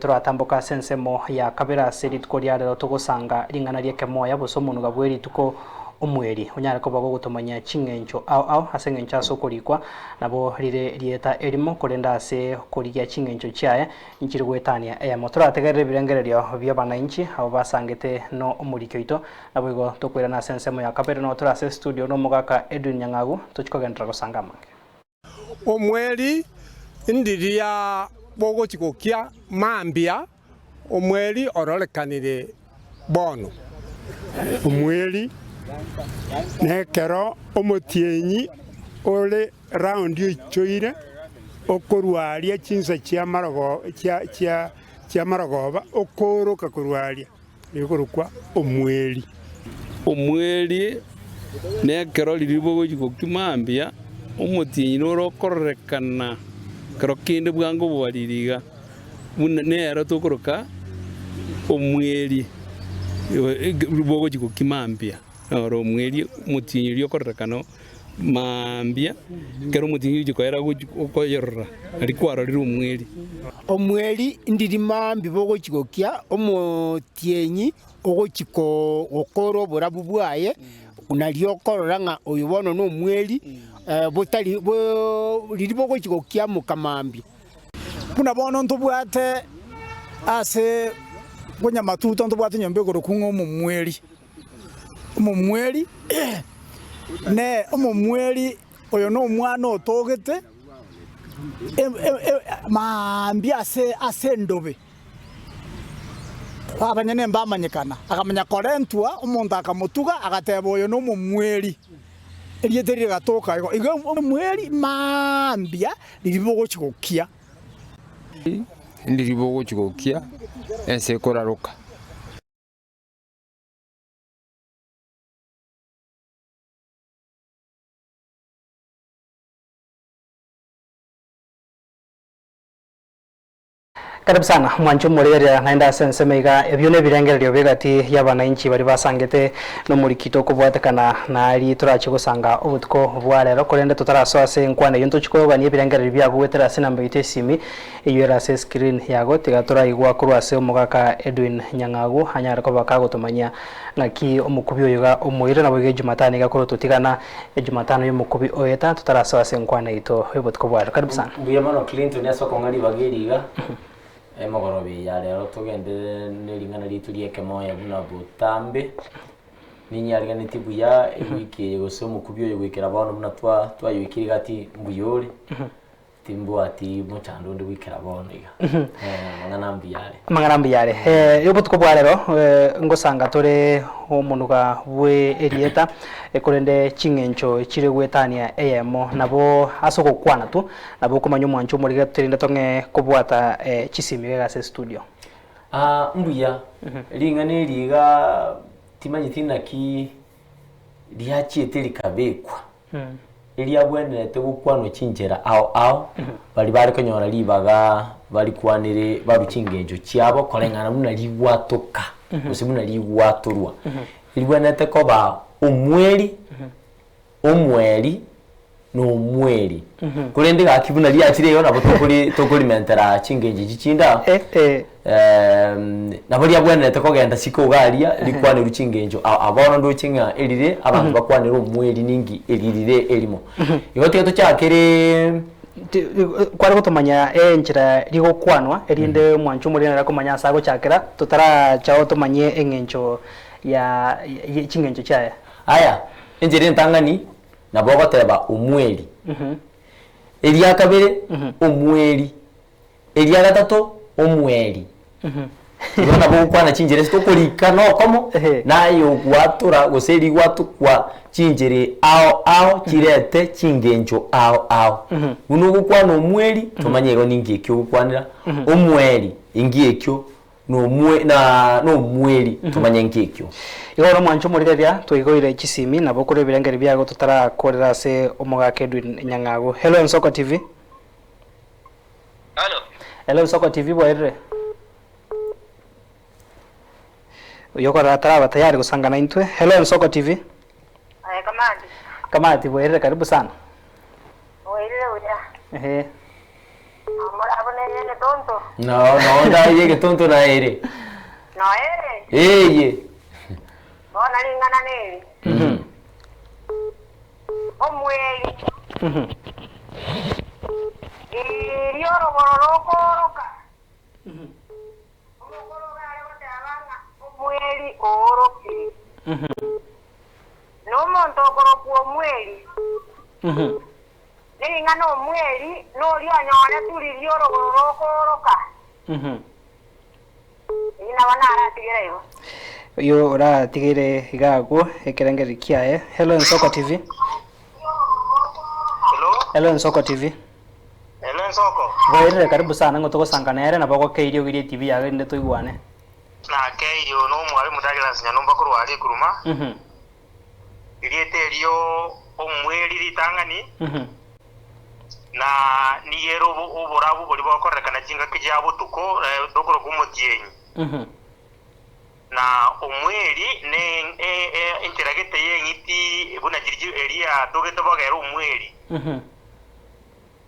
turatambuka sensemo ya kabira serit koriarero tugusanga ringana rieke moya busomo nugabweri tuko umweri unyare ko bago gutomanya chingencho au hasengencha sokorikwa nabo rire rieta erimo korenda ase korigia chingencho chaye inchiri gwetania motora tegerere birengererio bya bananchi abo basangete no umurikyo ito nabo igo tokwira na sensemo ya kabira no tora ase studio no mugaka Edwin Nyangagu tuchikogendera gusanga mange omweri indiria bogo chikokia mambia omweri ororekanire bono omweri nekero omotienyi ole round ichoire okorwaria chinsa chia marogo chia marogoba okoroka korwaria nikorukwa omweri nekero liribogo chikokia mambia omotienyi norokorekana kero kinde bwango bwaririga nero tokoroka omweri bogo chikokia mambia oro omweri omotienyi riokorekana mambia kero omotienyi chikoera okoyorora arikwaro riri omweri ndiri mambi bogo chikokia omotienyi ogochiko okoro borabu bwaye unaliokorora nga oyo bono no omweri botari riri bogo chikokia mukamambi buna bono ntobwate ase gonyamatuto ntobwate nyombe gorokunga omumweri ne omumweri oyo no omwana otogete mambi ase ndobe abanyene mbamanyikana akamanya korentwa omonto akamutuga agateba oyo no omumweri erieterire gatoka igo omweri mambia liribogo chikokia ndiribogo chikokia ense koraruka Karibu sana mwancho murere naenda sensemega ebyone birengererio bigati y'abananchi bari basangete no murikito kubwatekana na ari turache gusanga ubutko bwarero korende tutarasoa se nkwane yonto chiko bani birengererio bya gwetera sinamba itesimi eyera se screen yago tigatura igwa kurwase omugaka Edwin Nyangagu hanyara ko bakagotomanya ngaki omukubi oyoga omuire nabo ge Jumatano igakoro tutigana Jumatano y'omukubi oyeta tutarasoa se nkwane ito ubutko bwarero. Karibu sana Buyamano Clinton yasoka ngari bagiriga emogorobi ya rero tugende neringana liturieke moya buna butambe ninyariga nitibuya wiki gose omukubi oyo gwikira bono buna twayikiri gati mbuyore timbo ati muchando ndi wikira bono iga mangana mbiyare yobutko bwarero ngosanga tore omunuga bwe erieta ekorende chingencho chire gwetania eyemo nabo asoko kwana tu nabo kumanyo mwancho muriga turinda tonge kubwata chisimiga gase studio mbuya ringane riga timanyitina ki riachiete likabekwa elia bwenete gukwano chinjera ao bari konyora libaga bari kwanire baruchingenjo chiabo kolengana muna ligwatoka usimuna ligwaturwa libwenete koba omweri no omweri kurende gakibuna liachire yo nabo tokuri mentera chingenje chichinda nabo lyabwenete kogenda sikogaria likwane ruchingenjo abono ndo chinga elire abantu bakwanira omweri ningi elirire elimo igotiga tuchakere kwari gutomanya enchira rigokwanwa erinde mwancho muri nara kumanya sago chakera tutara chao tumanye engencho ya chingencho chaya aya enjere ntangani nabo goteba omweri elia kabere omweri elia gatatu omweri Ngona bukwana chinjere stokolika no komo nayo gwatura goseri gwatu kwa chinjere ao kirete chingenjo ao uno gukwana omweri tumanyego ningi ekyo gukwanira omweri ingi ekyo no mweri tumanye ngi ekyo igoro mwancho murireria tuigoire chisimi nabo kuri birengeri byago tutara korera se omugaka Edwin Nyangagu. Hello Nsoko TV. Hello Nsoko TV bwaire yoko ratara tayari kusangana intwe. Hello Nsoko TV. Kamati bwaire karibu sana. Bwaire uya. Ehe. Amara abone tonto. No, ndaye getonto na ere. No ere. Eye. Bona lingana nini? Omweli. Irioro bororokoroka. Omokoroka ale abanga omweli oroki. No monto koroku omweli. Lingana omweli no lyanyone tuli irioro bororokoroka. Ina banara tigirego. Yo ora tigire igago ekerengeri kiae. Hello Nsoko TV. Hello Nsoko TV. Hello Nsoko. Waire karibu sana ngotoko sanganere na bako keirio girie TV yaga inde toigwane. Na keirio no mwari mudagira sinya nomba kuru ali kuruma. Iriete rio omweli litangani. Na niyero oborabu boli bakorekana jinga kija butuko dokoro gumutienyi. Na omweli ne interagete yengiti buna jiriji eria dogete bagero omweli.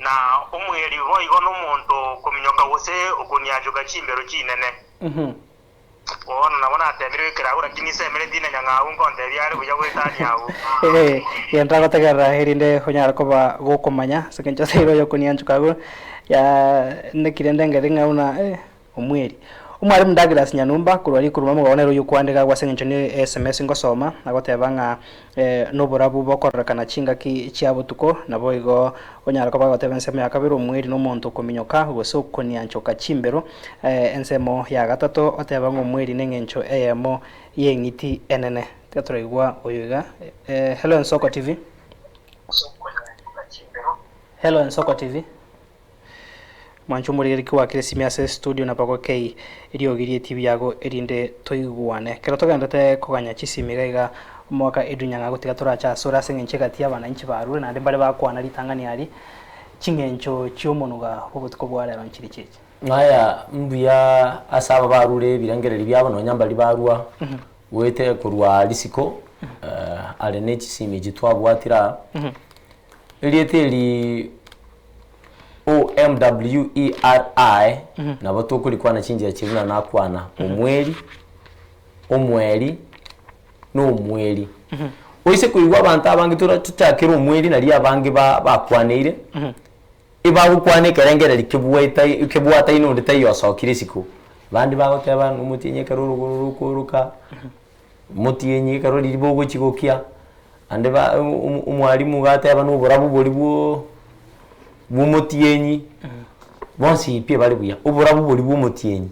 Na omweli boigo no muntu kuminyoka gose okunyajuka chimbero chinene. Ona nabona atemire kiragura kinise mere dina nyanga unkonde byari buya gwetani awu. Yenda gotegera hirinde honyara koba gokomanya sekencho thiro yo kunyanjuka ya nekirende ngeringa una omweli. Umwari mundagira sinyanyumba kurwari kuruma mugabonero yukwandika gwasengencho ni SMS ngosoma nagotebanga no borabu bokorekana chinga ki chiabutuko nabo igo onyara ko bagoteba nsemo ya kabiro mwiri no muntu kuminyoka gose ukonianchoka chimbero ensemo ya gatatu oteba ngo mwiri nengencho eyemo yengiti enene teturaigwa oyuga. Hello Nsoko TV. Hello Nsoko TV. Mwancho muri kwa kile simia se studio na pako kei iriogirie TV yago erinde toiguane kero togandate kuganya chisimiga iga mwaka edunyanga gutiga turacha sura sengenche kati abana inchi barure na ndembare bakwana litangani ari chingencho chiomonuga ubutiko bwale ranchiri cheche ngaya mbuya asaba barure birangereri byabo no nyamba libarua wete kurwa lisiko ale nechi simi jitwa bwatira elieteli OMWERI na bato kulikuwa na chinji ya chiruna na akwana omweli no omweli oise kuigwa abantu abangi tutakira omweli nali abangi bakwaneire iba gukwane kerengera likibwata ino ndeta yosokire siku bandi bagoteba n'umutinye karuru kuruka mutiyenye karori libogo chigokia ande ba umwalimu gateba n'uburabu bolibuo bumutiyenyi bonsi pia bali buya uburabu boli bumutiyenyi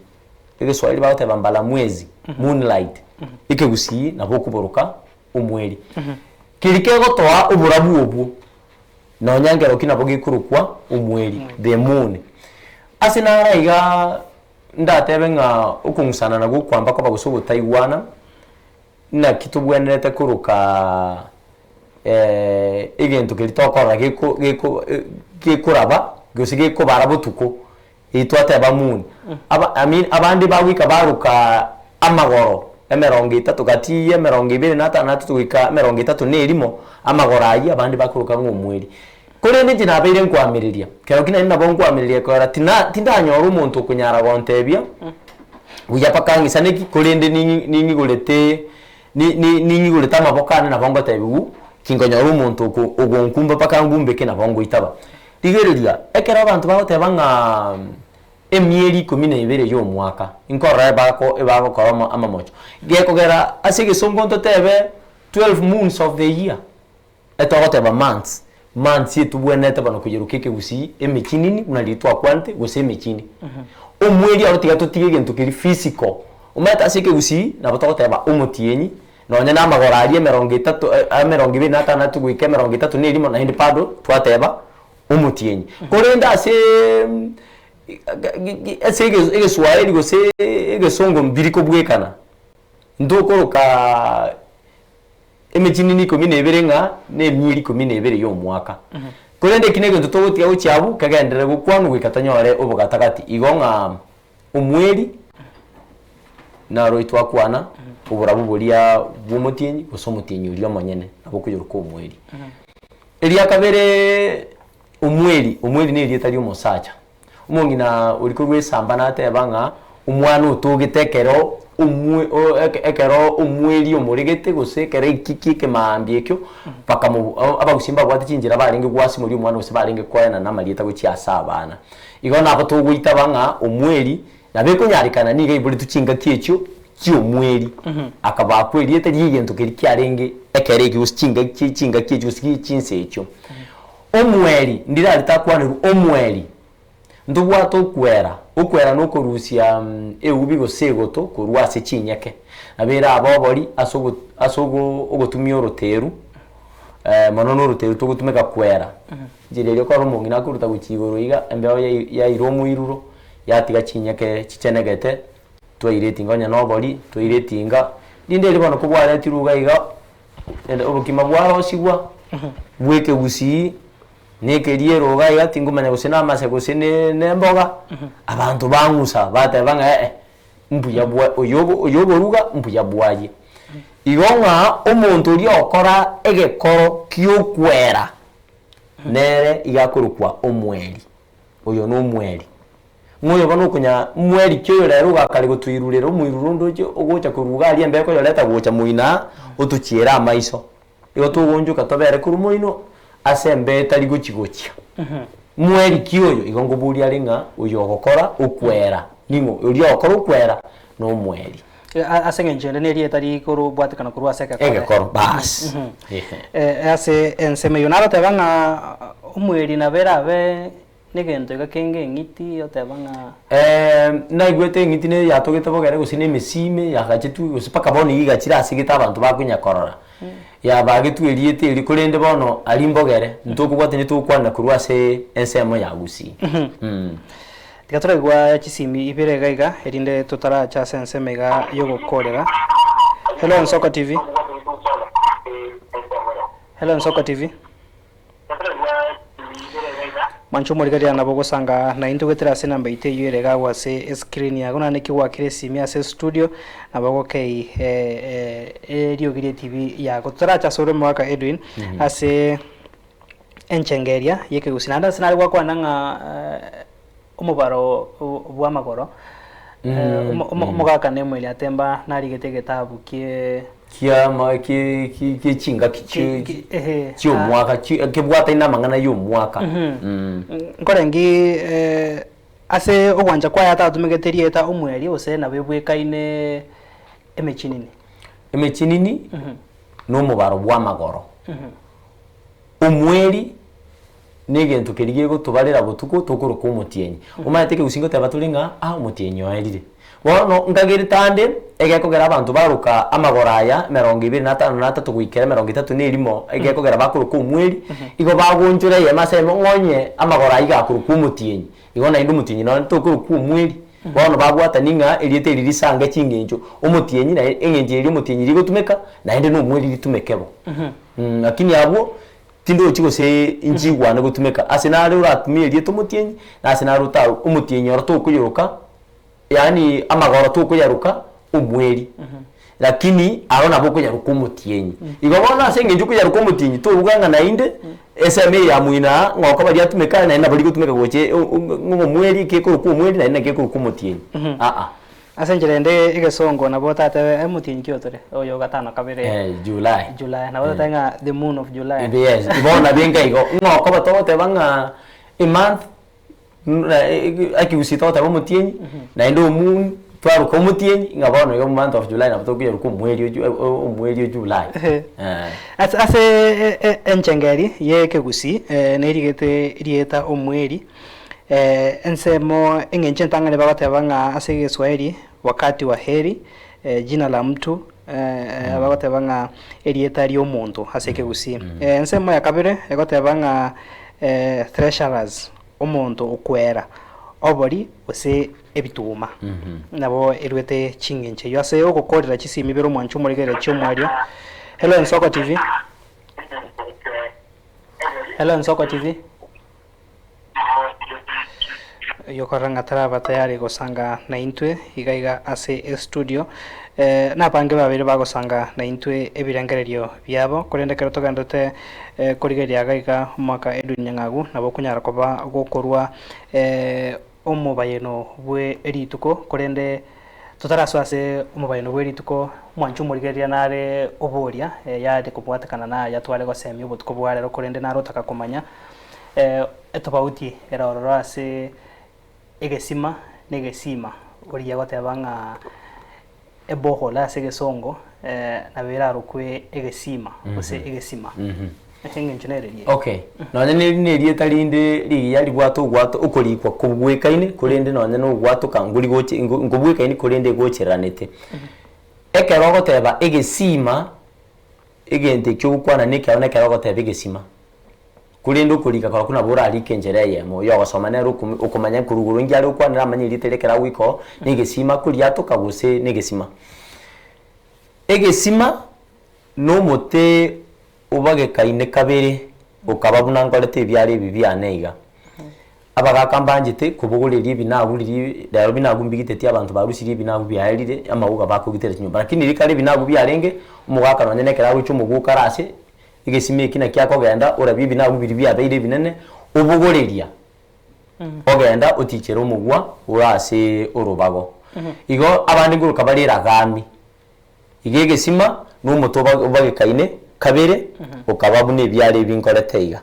ege swahili baute bambala mwezi moonlight ike gusi na bokuboroka umweli kirike gotoa uburabu obu no nyangero kina bogikurukwa umweli the moon asinara iga ndatebe nga ukungusana na gukwamba ko bagusubu Taiwan na kitubwenete kuruka egento kilitokora gekuraba gusige ko barabutuko itwate bamun abandi bawika baruka amagoro emerongo 3 gati emerongo 26 tugika emerongo 3 nerimo amagoro ayi abandi bakuruka ng'omweli kore nje nabeire nkwamiriria kero kina nina bonkwamiriria kora tindanyora umuntu kunyara gontebia uya pakangisa neki korende ningi golete ningi goleta amabokane na bongo tebu kingonyora umuntu ugonkumba pakangumbe kina bongo itaba digereria ekera abantu bagotebanga emieri 12 yo mwaka inkora bako koroma amamocho gekogera asige songonto tebe 12 months of the year etogoteba months yetu bwenete bano kujerukeke gusi emekinini unalitwa kwante gose emekini omweri arotiga tutige gento kiri physical umeta asike gusi na batogoteba umutiyenyi nonya na magorari emerongo 25 gwike emerongo 3 nerimo na hindi pado twateba umutiyenyi korenda ase ege swahili gose ege songo mbiriko bwekana ndokoroka emechinini 12 nga n'emyeri 12 yo mwaka korende kinege ntotogotia uchabu kagendere gukwanu gwikatanyore obugatagati igonga umweri na roitwa kwana uburabu bulia bumutinyi gusomutiyenyi uri amanyene abokuyuruka umweri elia kabere umweri ni rieta lyo mosacha umongina uriko gwesamba natebanga umwana utugitekero ekero umweli umuregete gusekera ikiki kemambye ekyo paka abagusimba bwate kinjira barenge gwasi muri umwana use barenge kwayana namalieta gucyasa abana igona abo tugwita banga umweli nabeko nyarikana niga ibuli tukinga kiecyo cy'umweli akaba kweli yigento kiri kyarenge ekere gusinga kinga kiecyo cyinse ekyo umweli ndira litakwanira umweli ndubwato ukwera nuko Rusia eubigo segoto kurwase kinyake abera abobori asogo ugutumya uruteru mono n'uruteru tugutumeka kwera jirero ko rumungi nakuruta gukigoro iga embeho ya iromu iruro yatiga kinyake kicenegete twaireti ngonya nobori twaireti inga ndinde libona kubwara tiruga iga ubukima bwaro sigwa bweke gusi neke riero ga yati ngumanya gusena amase gusene nemboga abantu bangusa batebanga mbuya bwa oyobo ruga mbuya bwaye igonga umuntu uri okora egekoro kyukwera nere igakurukwa umweli oyo no umweli ngoyo bano kunya mweli kyo rero gakari gutwirurero muirurundo cyo ogocha kuruga ali mbeko yo leta gocha muina utukiera amaiso iyo tugonjuka tobere kurumuino asembe tari gukigokia mweli kyoyo igongo buri alinga uyo gokora ukwera ningo uri okora ukwera no mweli asenge njende neri etari kuru bwatikana kuru aseka kore egekoro bas ase enseme yonaro tebanga umweli na berabe negento gakenge ngiti otebanga naigwete ngiti ne yatogete bogere gusine mesime yagachitu gusipaka boni igachira asigita abantu bakunya korora ya bagitu eliete eri kurende bono ali mbogere ntokubwate nitukwana kurwase ensemo yagusi tigatora gwa chisimi ibere gaiga erinde tutara cha sensemega yogokorera. Hello Nsoko TV. Hello Nsoko TV. Mancho morigaria nabo gusanga na intugetera se namba ite yurega wase screen ya gona neki wakire simia se studio nabo kei Rio Gire TV ya gutara cha sore mwaka Edwin ase enchengeria yeke gusinanda sinari wakwa nanga umubaro bwa magoro umugaka nemwe yatemba nari getegetabu kie kiama ki chinga kyo mwaka kibwata ina mangana yo mwaka nkorengi ase ogwanja kwa yata tumegeterieta umweri ose na bebwekaine emechinini no mubaro bwa magoro umweri negento kerigie gutubarira butuko tukuru ku mutienyi umayeteke gusingo tabatulinga mutienyi wairire wono ngagiri tande egekogera abantu baruka amagoraya 25 gwikera 30 nerimo egekogera bakuru ku mweri igo bagunjura ye masemo ngonye amagoraya gakuru ku mutienyi igo na indu mutienyi no tukuru ku mweri wono bagwata ninga eliete lirisanga kingenjo umutienyi na engenje eri mutienyi rigotumeka na inde no mweri ritumekebo lakini abo tindo chiko se injigwa na gutumeka asenare uratumye ryeto mutienyi na asenare utaru umutienyi oroto kuyoruka yani amagoro to kuyaruka umweri lakini arona boko yaruka umutienyi igobona asenge njuko yaruka umutienyi to uganga na inde esame ya muina ngoko bari atumeka na ina bari gutumeka goche umweri keko ku umweri na ina keko ku mutienyi asenjerende igesongo na bota te mutinyi kyotore oyo gatano kabere July na bota nga the moon of July yes ibona benga igo ngoko batote banga a month akiusito ta mutinyi na ndo moon twaru ko mutinyi ngabona yo month of July na batoke yo ku mweri July ase enchengeri ye kegusi nerigete rieta omweri ensemo engenche ntangane bagatebanga ase Kiswahili wakati wa heri jina la mtu bagatebanga erieta ri omuntu ase kegusi ensemo ya kabere egatebanga treasurers omuntu okwera obori ose ebituma nabo erwete chingenche yo ase ogokorera chisimi bero mwanchu muregere cyo mwario. Hello Nsoko TV. Hello Nsoko TV. Yokoranga taraba tayari gosanga na intwe igaiga ase studio na pange babiri bagosanga na intwe ebirengererio byabo kurendekero togandote kurigeria gaiga mwaka Edwin Nyangagu nabo kunyara koba gokorwa omubayeno bwe erituko korende tutaraswase omubayeno bwe erituko mwanchu murigeria nare oboria yade kubwatakana na yatware gosemi obutuko bware korende narotaka kumanya etobauti erororo ase egesima negesima oria gotebanga ebohola ase gesongo na biraro kwe egesima ose egesima okay none ni rieta rinde riya ribwato gwato ukorikwa kubwekaine kurinde none no gwato kanguri goche ngubwekaine kurinde gocheranete ekero goteba egesima egente cyo kwana nekero nekero goteba egesima kurinde ukurika kora kuna bora ari kenjere yemo yo gosoma ne ukumanya kuruguru ngi ari ukwanira amanyiri terekera wiko negesima kuriya tukaguse negesima egesima no mote ubage kaine kabere ukababuna ngorete byari bibyaneiga abagakambanjite kubugurira ibinaguriri rero binagumbigiteti abantu barusiri ibinagu byarire amawuga bakugitera kinyumba lakini rikari binagu byarenge umugaka none nekera wicu mugukarase igesime kina kyako genda urabi binagu biri byabeire binene ubuguriria ogenda utikera umugwa urase urubago igo abandi nguruka barira gami igegesima n'umutoba ubage kaine kabere ukababune byari binkoreteiga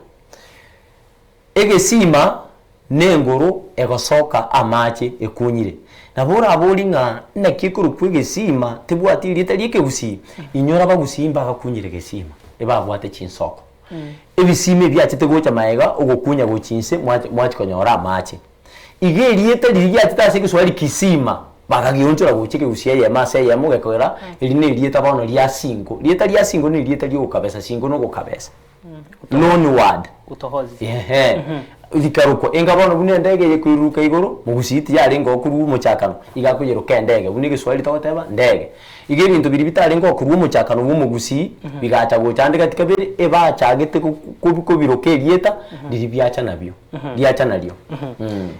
egesima nenguru egosoka amache ekunyire nabura abolinga nakikuru kwegesima tebwati litalieke gusi inyora bagusimba gakunyire gesima ebabwate chinsoko ebisime byachite gocha maega ugokunya gochinse mwachi konyora amache igerieta liriya titase kiswali kisima bakagionchora gochike gusiye ya mase ya mugekora eline rieta bono lya singo ni rieta lyo kabesa singo no gukabesa non word utohozi likaruko engabono bune ndege yekuruka igoro mugusiti yari ngo kuru muchakano igakugero kendege bune giswali tawateba ndege ige bintu biri bitari ngo kuru muchakano bumugusi bigacha gocandika tikabere eba chagete kubiroke rieta liri byacha nabyo lyacha nalyo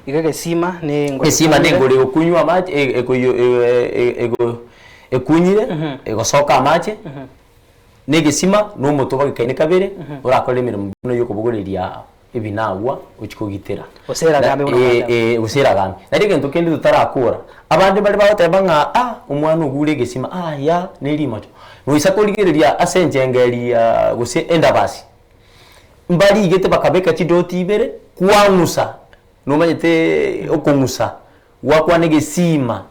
igegesima nengore okunywa amache ekunyire egosoka amache negesima no mutoba gikaine kabere urakora imirimo yo kubugureria ibinagwa ukikugitera usera gambe narige ntokendi tutarakura abandi bari batebanga umwana ugure gesima ya nerimocho noisa koligereria asenjengeria guse endabasi mbali igete bakabeka kidoti ibere kuangusa nomanyete okungusa wakwa negesima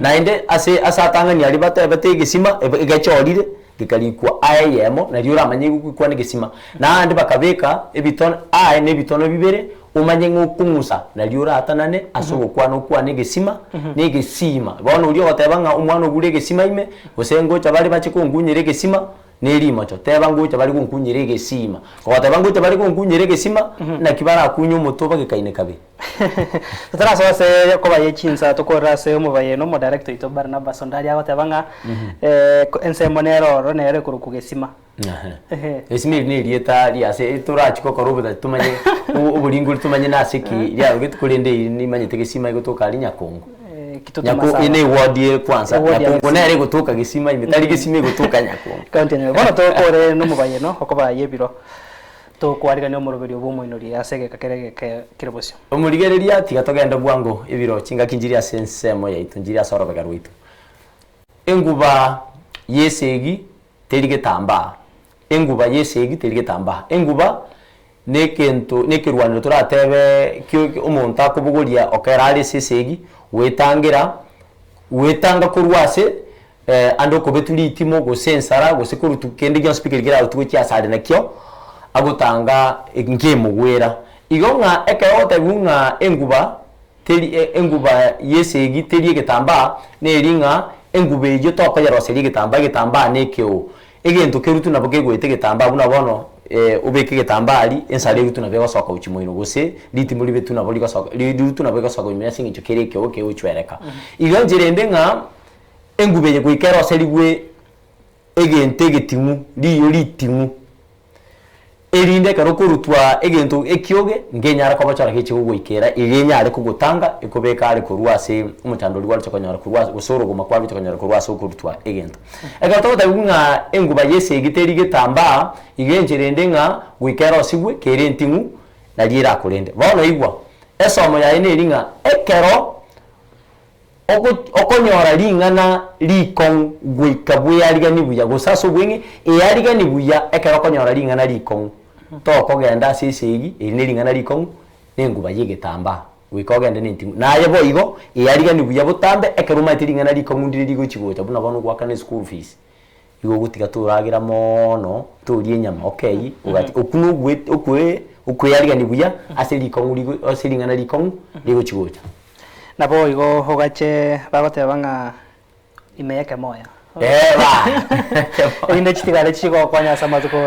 naende asatanga ni ali bate gesima egachorire gikalikwa ayemo na ryura amanye gukwa negesima na andi bakabeka ebitono ne bitono bibere umanye ngukungusa na ryura atanane asogokwa no kwa negesima bono uri batebanga umwana ugure gesima ime gosengo chabali bache kungunyire gesima nerimo cho tebango chabali kungunyire gesima batebanga chabali kungunyire gesima na kibara kunyu mutoba gikaine kabe tutarasose ko bayechinsa tukorase umubayeno mo director ito Barnabas Ondari abatebanga ensemonero ronere kurukugesima esimi ni rieta riase turachiko korubuda tumanye uburinguri tumanye nasiki rya gitukurende ni manye tegesima igutoka ari Nyakongo Nyakongo ine ward kwanza Nyakongo nere gutoka gesima imitari gesima gutoka Nyakongo continue bono tokore no mubayeno okobaye biro to kwariga no murubiri obumuinuri asege kakere kirobosyo omurigereria tigatogenda bwango ibiro chinga kinjiria sensemo ya itunjiria sorobega rwitu enguba yesegi terige tamba enguba nekento nekirwaniro turatebe umuntu akubuguria okerari sesegi wetanga kurwase ando kobetuli itimo gosensara gosekurutu kende gyo speaker gira utuki asade nakyo agutanga ngimugwera igonga ekeyote bunga enguba yesegi teri getamba neringa engube yo toka ya roseri getamba nekyo egento kerutu naboge gwete getamba buna bono ubeke getambali ensale rutu nabego soka uchimoino gose litimuli betu naboli gasoka lirutu nabego soka imya singi chokereke oke uchwereka igonjere ndenga engube ye gwikero serigwe egente getimu liyo litimu erinde karokurutwa egento ekyoge ngenyara kwa bachara kichi kugwikera irenyare kugutanga ikobeka ari kurwase umuchandoli wali chakonyara kurwase usoro goma kwa bicho konyara kurwase ukurutwa egento egato tagunga enguba yese giteri getamba igenjere ndenga gwikera osigwe kerentingu na jira kurende bono igwa esomo ya ine ringa ekero okonyora ringana rikong gwikabwe yarigani buya gusaso bwingi yarigani buya ekero konyora ringana rikong to kogenda sisigi ine ringana rikong nenguba yigitamba gwikogenda nintingu naye boigo yarigani buya butambe ekero matiringana rikong ndiri guchigocha buna bano gwakane school fees igo gutiga turagira mono turie nyama okay ugati okunu ukwe yarigani buya asiringana rikong riguchigocha nabo igo hogache bagotebanga imeyeke moya inde chitigale chigo kwanya samatuko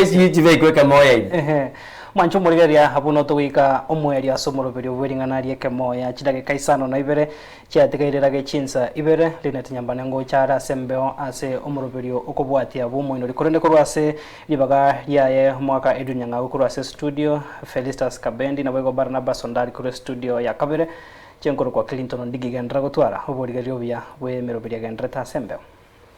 si chive moya mancho murigeria habuno tuwika omweri asomoroberio bweringana rieke moya chidage kaisano na ibere chiatigairira gechinsa ibere linete nyambane ngo chara sembeo ase omoroberio okobwatia bumoino rikorende korwase libaga yaye mwaka edunyanga okorwase studio Felistas Kabendi na bwego Barnabas Ondari kure studio ya Kabere chenkoro kwa Clinton ndigigendra gotwara oborigerio bya bwe meroberia gendreta sembeo